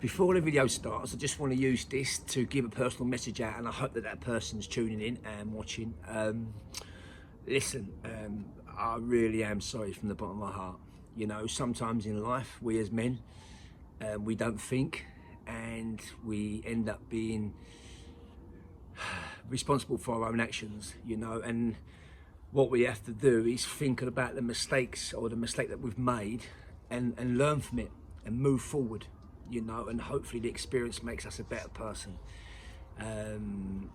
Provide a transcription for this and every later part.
Before the video starts, I just want to use this to give a personal message out, and I hope that that person's tuning in and watching. Listen, I really am sorry from the bottom of my heart. You know, sometimes in life, we as men, we don't think, and we end up being responsible for our own actions, you know, and what we have to do is think about the mistakes or the mistake that we've made and learn from it and move forward, you know, and hopefully the experience makes us a better person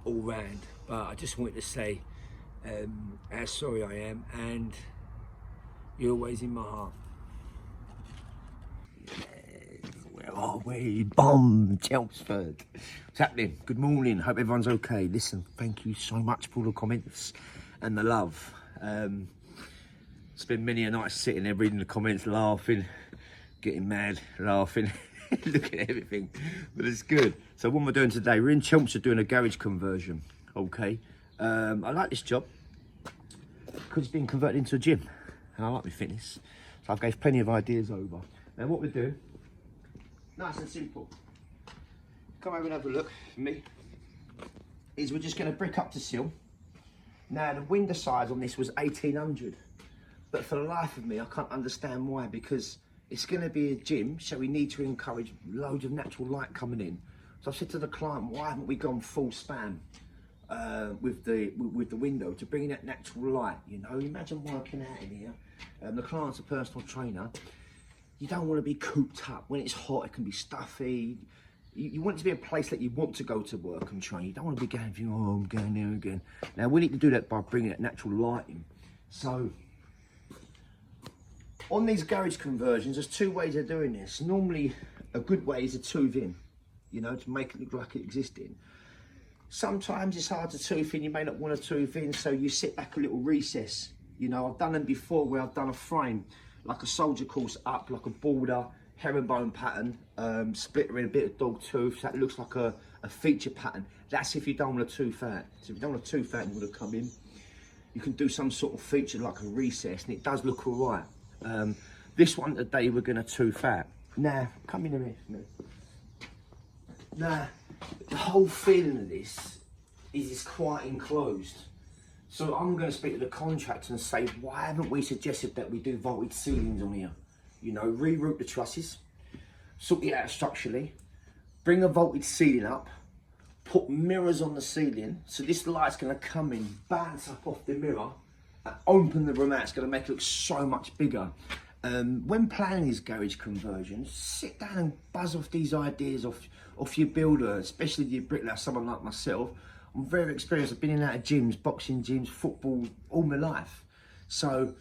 all round. But I just wanted to say how sorry I am, and you're always in my heart. Where are we? Bomb, Chelmsford. What's happening? Good morning. Hope everyone's okay. Listen, thank you so much for all the comments and the love. It's been many a night sitting there reading the comments, laughing, getting mad, laughing, looking at everything, but it's good. So what we're doing today, we're in Chelmsford doing a garage conversion, okay? I like this job because it's been converted into a gym, and I like my fitness, so I've gave plenty of ideas over. Now what we do, nice and simple, come over and have a look for me, is we're just going to brick up to seal. Now the window size on this was 1800, but for the life of me I can't understand why, because it's going to be a gym, so we need to encourage loads of natural light coming in. So I said to the client, why haven't we gone full span with the window to bring in that natural light? You know, imagine working out in here. The client's a personal trainer. You don't want to be cooped up. When it's hot, it can be stuffy. You want it to be a place that you want to go to work and train. You don't want to be going, oh, I'm going there again. Now, we need to do that by bringing that natural light in. So, on these garage conversions, there's two ways of doing this. Normally, a good way is a tooth in, you know, to make it look like it existing. Sometimes it's hard to tooth in, you may not want to tooth in, so you sit back a little recess. You know, I've done them before where I've done a frame, like a soldier course up, like a border, herringbone pattern, splitter in a bit of dog tooth, so that looks like a feature pattern. That's if you don't want a tooth out. So if you don't want a tooth out and you want to come in, you can do some sort of feature like a recess, and it does look all right. This one today we're going to tooth out. Now, come in a minute. Now, the whole feeling of this is it's quite enclosed. So I'm going to speak to the contractor and say, why haven't we suggested that we do vaulted ceilings on here? You know, reroute the trusses, sort it out structurally, bring a vaulted ceiling up, put mirrors on the ceiling, so this light's going to come in, bounce up off the mirror, and open the room out. It's going to make it look so much bigger. When planning these garage conversions, sit down and buzz off these ideas off your builder, especially your bricklayer, someone like myself. I'm very experienced. I've been in and out of gyms, boxing gyms, football, all my life. So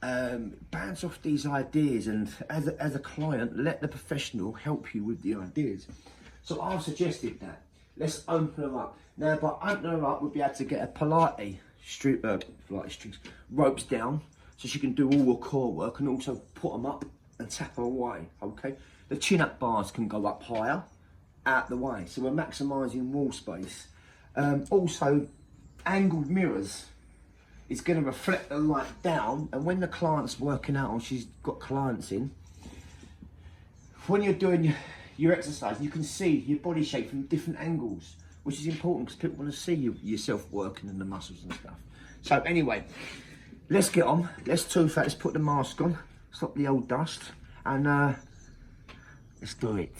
bounce off these ideas, and as a client, let the professional help you with the ideas. So I've suggested that. Let's open them up. Now, by opening them up, we'll be able to get a Pilates strings, ropes down, so she can do all her core work, and also put them up and tap her away, okay? The chin-up bars can go up higher, out the way, so we're maximising wall space. Also, angled mirrors is going to reflect the light down, and when the client's working out or she's got clients in, when you're doing your exercise, you can see your body shape from different angles, which is important because people want to see yourself working and the muscles and stuff. So anyway, let's get on, let's tooth out, let's put the mask on, stop the old dust, and let's do it.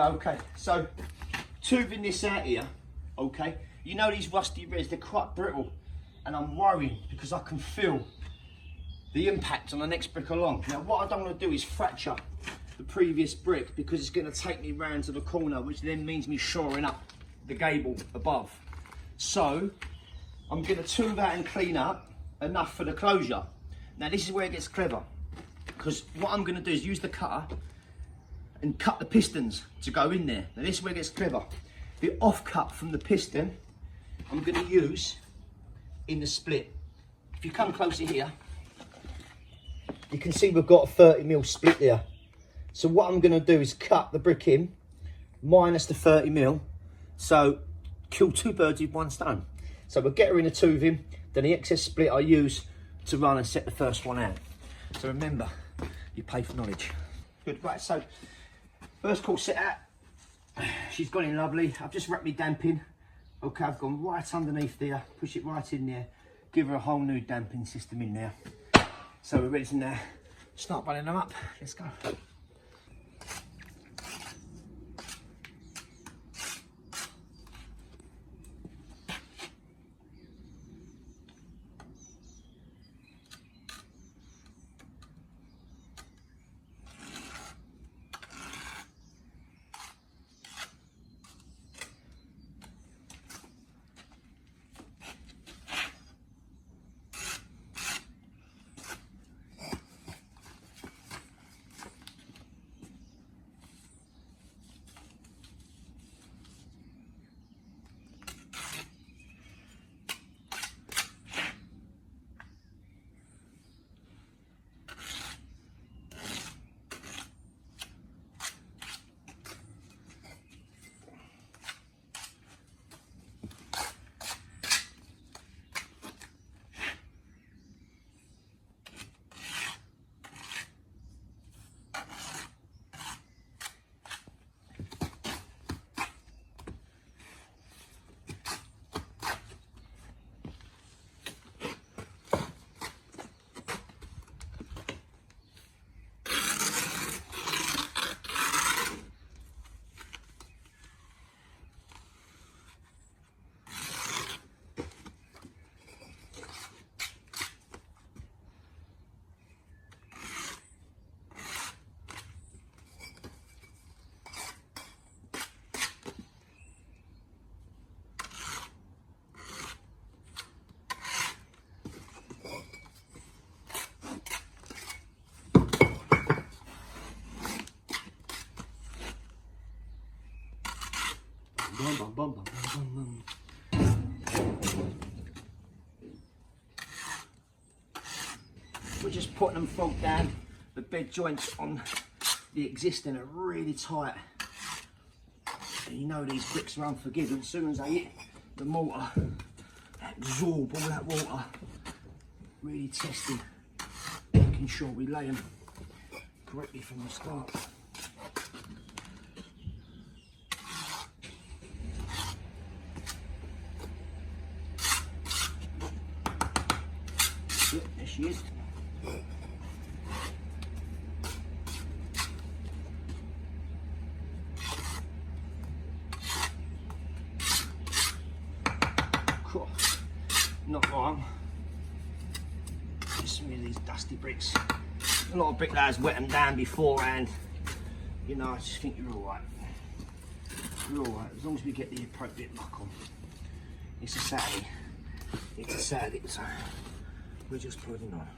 Okay, so toothing this out here, okay, you know these rusty reds, they're quite brittle, and I'm worrying because I can feel the impact on the next brick along. Now what I don't want to do is fracture the previous brick because it's going to take me round to the corner, which then means me shoring up the gable above. So I'm going to tooth out and clean up enough for the closure. Now this is where it gets clever, because what I'm going to do is use the cutter and cut the pistons to go in there. Now this is where it gets clever. The offcut from the piston I'm going to use in the split. If you come closer here, you can see we've got a 30mm split there. So what I'm going to do is cut the brick in minus the 30mm, so kill two birds with one stone. So we'll get her in the toothing, then the excess split I use to run and set the first one out. So remember, you pay for knowledge. Good, right, so first course set out, she's gone in lovely. I've just wrapped me damping. Okay, I've gone right underneath there, push it right in there, give her a whole new damping system in there. So we're ready to now start running them up. Let's go. Bum, bum, bum, bum, bum, bum. We're just putting them front down. The bed joints on the existing are really tight. And you know these bricks are unforgiving. As soon as they hit the mortar, they absorb all that water. Really testing, making sure we lay them correctly from the start. There she is. Cool. Not wrong. Just some of these dusty bricks. A lot of bricklayers wet them down beforehand. You know, I just think you're alright. You're alright, as long as we get the appropriate muck on. It's a Saturday. It's a Saturday, so we're just putting on.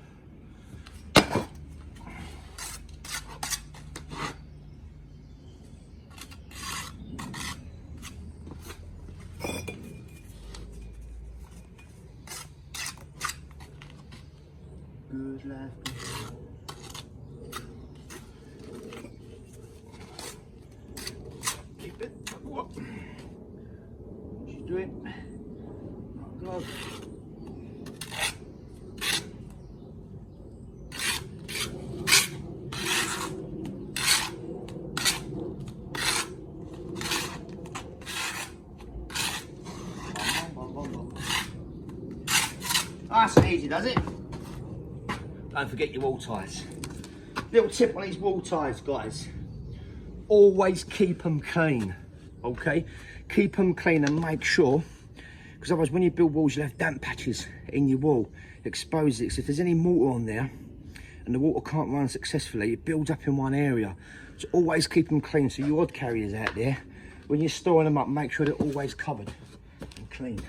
Good life. Keep it. What? She's doing. Oh God. Nice and easy, does it? Don't forget your wall ties. Little tip on these wall ties, guys. always keep them clean, okay? Keep them clean and make sure, because otherwise when you build walls, you'll have damp patches in your wall. Expose it, so if there's any mortar on there and the water can't run successfully, it builds up in one area. So always keep them clean. So your odd carriers out there, when you're storing them up, make sure they're always covered and clean.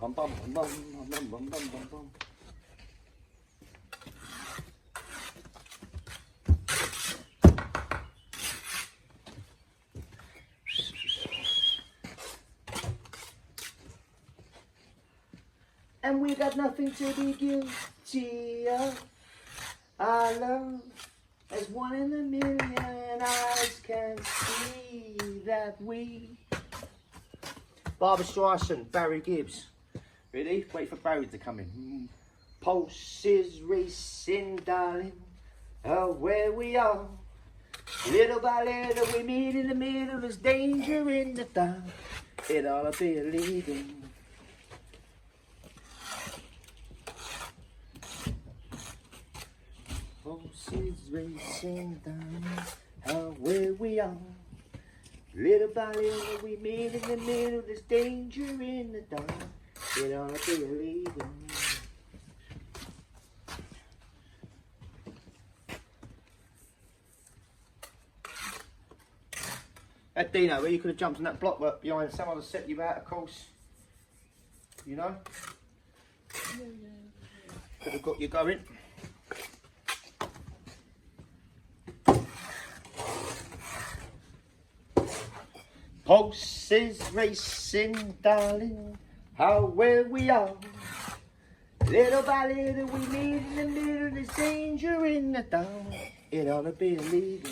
bum bum bum bum bum bum bum bum bum. And we got nothing to be guilty of. Our love as one in a million eyes can see that we. Barbra Streisand, Barry Gibbs. Ready? Wait for Barry to come in. Pulses racing, darling, where we are. Little by little we meet in the middle. There's danger in the dark. It ought to be illegal. Pulses racing, darling, where we are. Little by little we meet in the middle. There's danger in the dark. It ought to be illegal. That Dino, where you could have jumped on that block work behind someone to set you out, of course. You know? Could have got you going. Pulses racing, darling, where we are. Little by little we meet in the middle. There's danger in the dark. It ought to be illegal.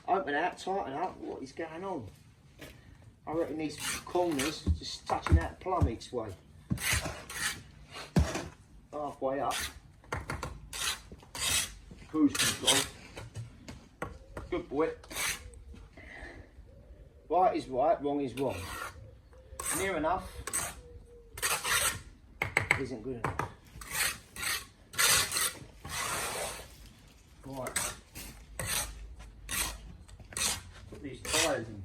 Open out, tighten up. What is going on? I reckon these corners just touching that plumb each way. Halfway up. Cruise control. Good boy. Right is right, wrong is wrong. Near enough isn't good enough. Right. Put these tyres in.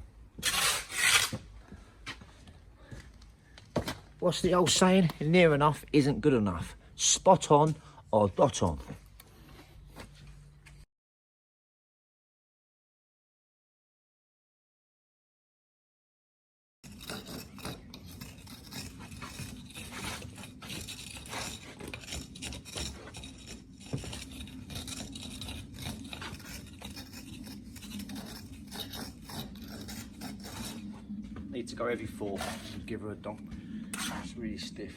What's the old saying? Near enough isn't good enough. Spot on or dot on. Need to go every 4 and give her a donk. It's really stiff.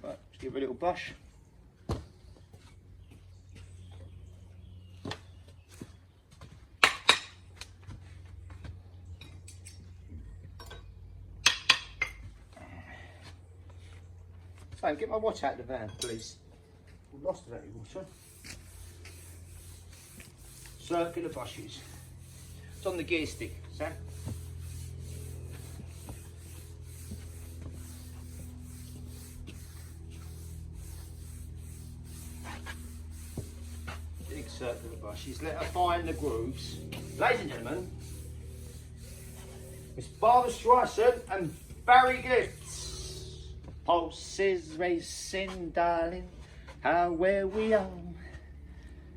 Right, let's give it a little brush. Sam, get my watch out of the van, please. We've lost it out of water. Circular brushes. It's on the gear stick, Sam. circular brushes. Let her find the grooves. Ladies and gentlemen, Miss Barbara Streisand and Barry Gifts. Pulses racing, darling, how where we are.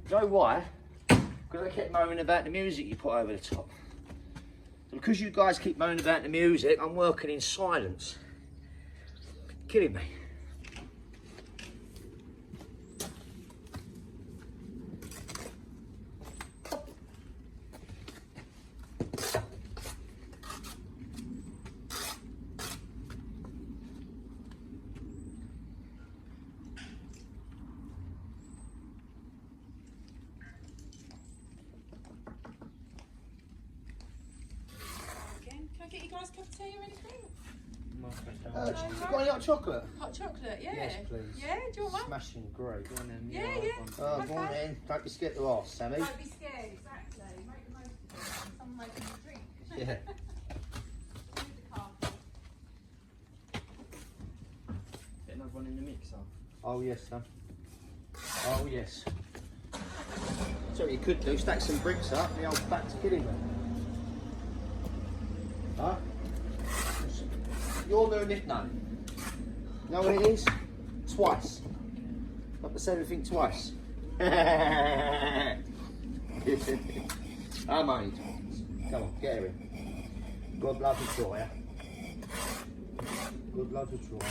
You know why? Because I kept moaning about the music you put over the top. So because you guys keep moaning about the music, I'm working in silence. Killing me. Can I get you guys a cup of tea or anything? You got any hot chocolate? Hot chocolate, yeah. Yes, please. Yeah, do you want one? Smashing great. Go on then. Yeah. Oh, Okay. go on then. Don't be scared to ask, Sammy. Don't be scared, exactly. Make the most of it. Someone making you a drink. Yeah. Here's the car. Get another one in the mixer. Oh yes, son. Oh yes. So what you could do, stack some bricks up, the old back's killing me. Huh? You're doing it now. You know what it is? Twice. Not to say everything twice. I'm mate. Come on, get her in. Good love to try. Good love to try.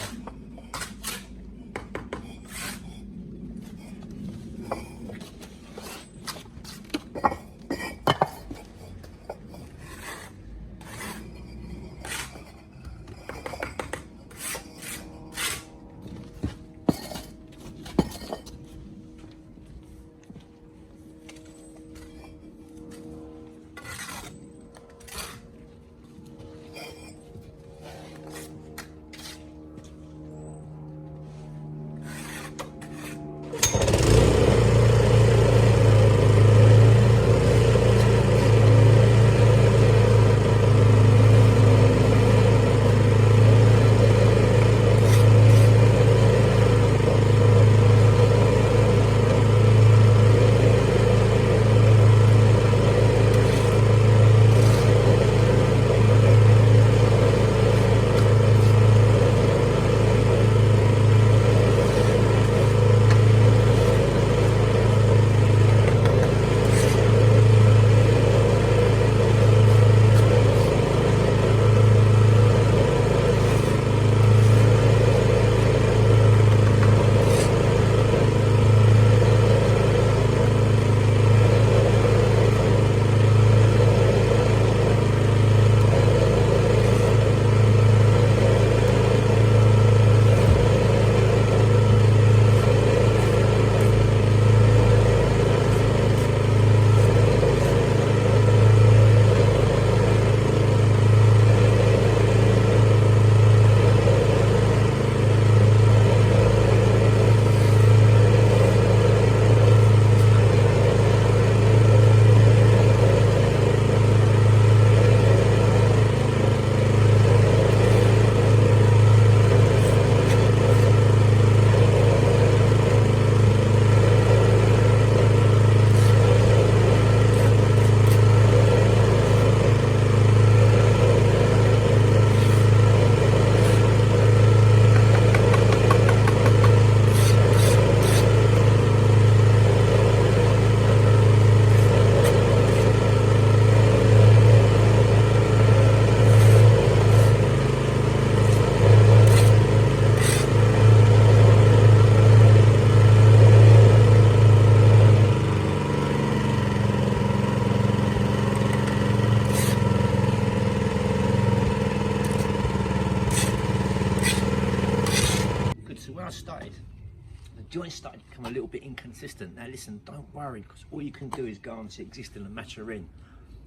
joints started to become a little bit inconsistent. Now listen, don't worry, because all you can do is go onto existing and match her in.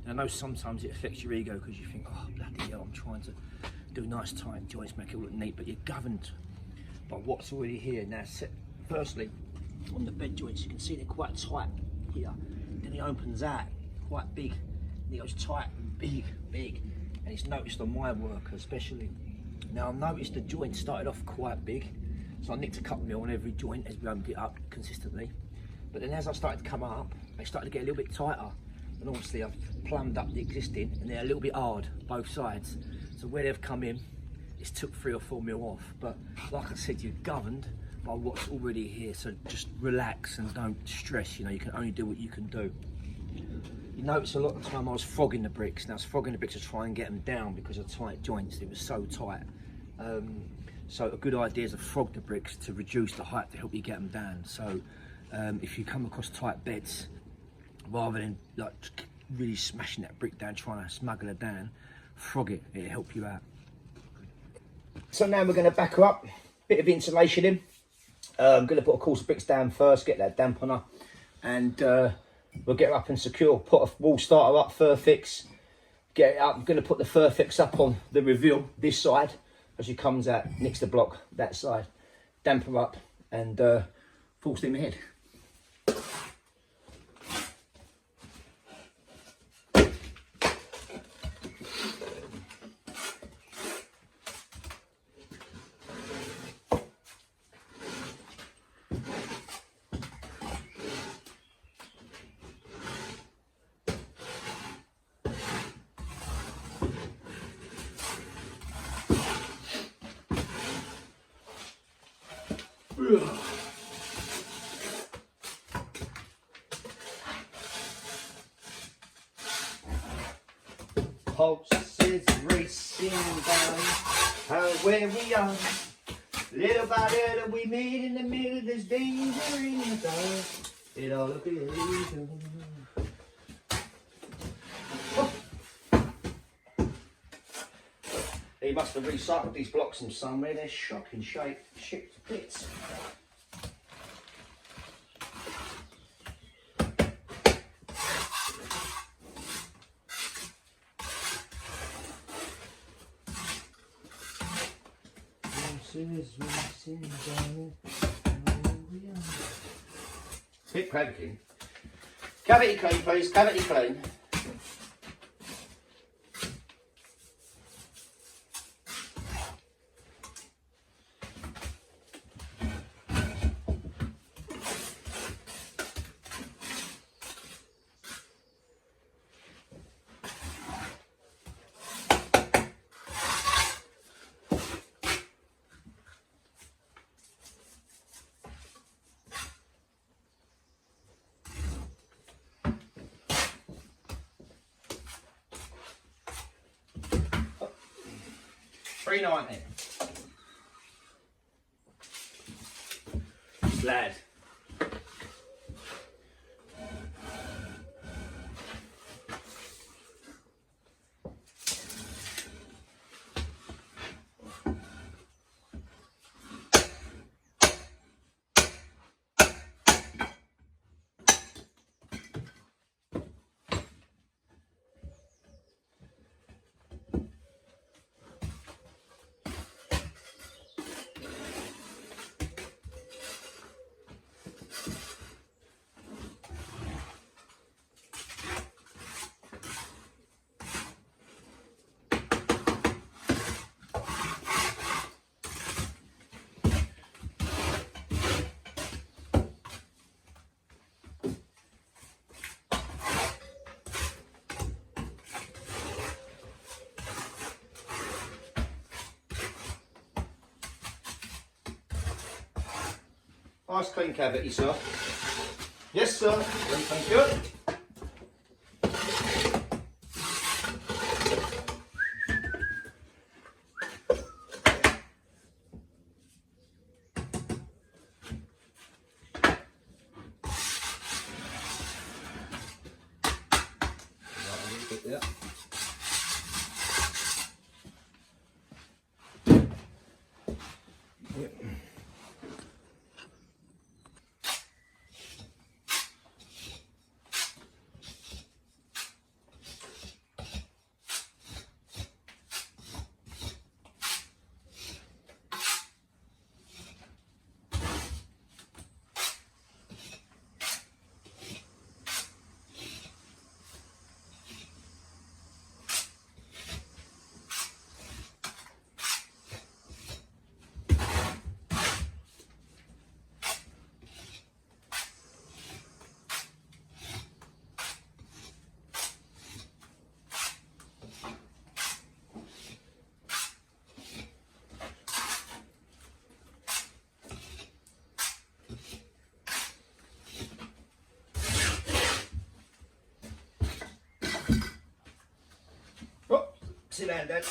And I know sometimes it affects your ego because you think, oh bloody hell, I'm trying to do nice tight joints, make it look neat, but you're governed by what's already here. Now firstly, on the bed joints, you can see they're quite tight here. Then it opens out quite big, and it goes tight and big, and it's noticed on my work especially. Now I noticed the joint started off quite big, so I nicked a couple mil on every joint as we opened it up consistently. But then as I started to come up, they started to get a little bit tighter. And obviously I've plumbed up the existing and they're a little bit hard, both sides. So where they've come in, it's took 3 or 4 mil off. But like I said, you're governed by what's already here. So just relax and don't stress, you know, you can only do what you can do. You notice a lot of the time I was frogging the bricks. Now I was frogging the bricks to try and get them down because of tight joints. It was so tight. So a good idea is to frog the bricks to reduce the height to help you get them down. So if you come across tight beds, rather than like really smashing that brick down, trying to smuggle it down, frog it, it'll help you out. So now we're going to back her up, bit of insulation in. I'm going to put a course of bricks down first, get that damp on her, and we'll get her up and secure. Put a wall starter up, fur fix, get it up. I'm going to put the fur fix up on the reveal this side as she comes out next to the block that side. Damp her up and full steam ahead. Pulses racing down where we are. Little by little we meet in the middle. There's danger in the dark. It all appears. They must have recycled these blocks from somewhere. They're shocking shape, shit to bits. Bit cracking. Cavity clean, please. Cavity clean. $3.90. Lad. Nice clean cavity, sir. Yes, sir. Thank you. Yeah. Sit down, Dad.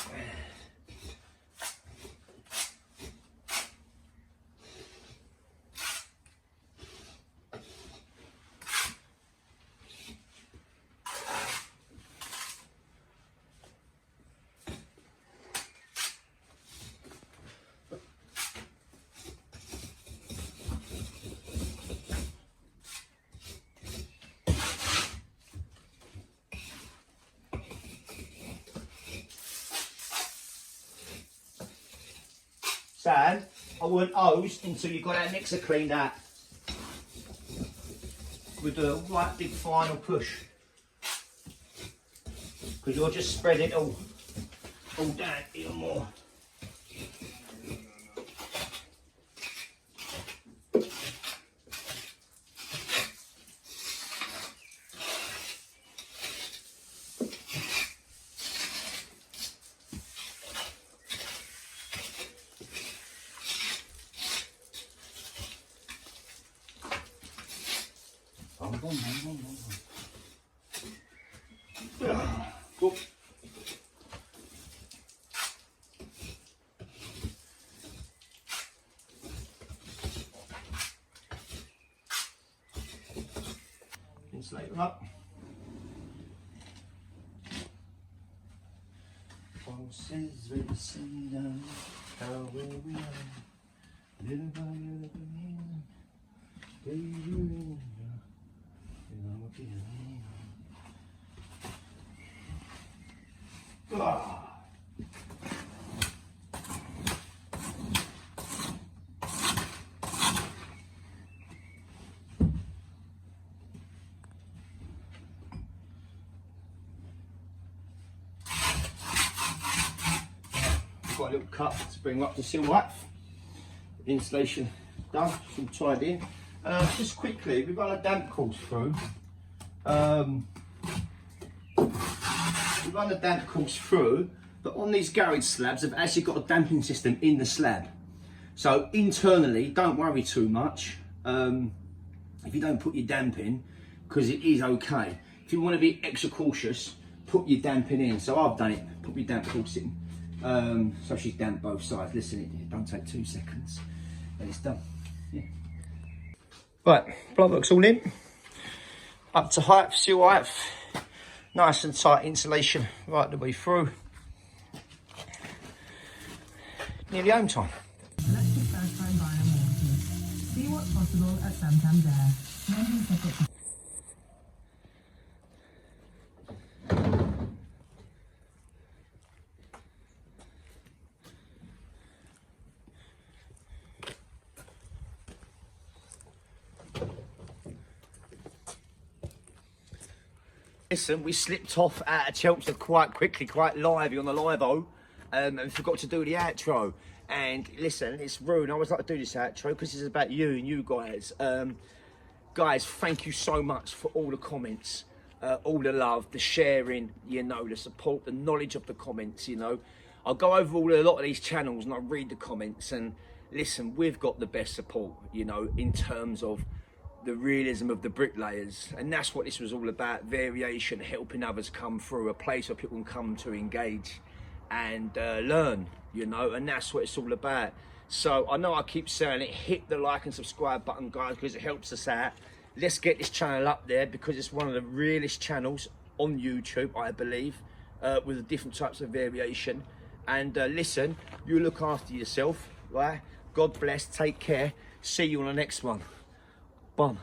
Sam, I wouldn't hose until you got that mixer cleaned out. We'll do a right big final push. Because you'll just spread it all down even more. Cool. Insulator up. Pulses racing down, how where we are, little by little, baby, you know what you mean. Got a little cup to bring up to seal wax. Insulation done, it's all tied in. Just quickly, we've got a damp course through. We've run the damp course through, but on these garage slabs, they've actually got a damping system in the slab. So internally, don't worry too much if you don't put your damp in, because it is okay. If you want to be extra cautious, put your damping in. So I've done it, put your damp course in. So she's damp both sides. Listen, it don't take 2 seconds, and it's done. Yeah. Right, blockwork's all in, up to height, seal height. Nice and tight insulation right the way through. Nearly home time. Electric first time buyer warranty. See what's possible at Santander. Lending subject to Listen, we slipped off out of Chelmsford quite quickly, quite lively on the live-o, and forgot to do the outro. And listen, it's rude. I always like to do this outro because it's about you and you guys. Guys, thank you so much for all the comments, all the love, the sharing, you know, the support, the knowledge of the comments, you know. I'll go over a lot of these channels and I read the comments, and listen, we've got the best support, you know, in terms of the realism of the bricklayers, and that's what this was all about. Variation, helping others come through, a place where people can come to engage and learn, you know, and that's what it's all about. So I know I keep saying it, hit the like and subscribe button, guys, because it helps us out. Let's get this channel up there, because it's one of the realest channels on YouTube, I believe, with the different types of variation. And listen, you look after yourself, right? God bless, take care, see you on the next one. Bum.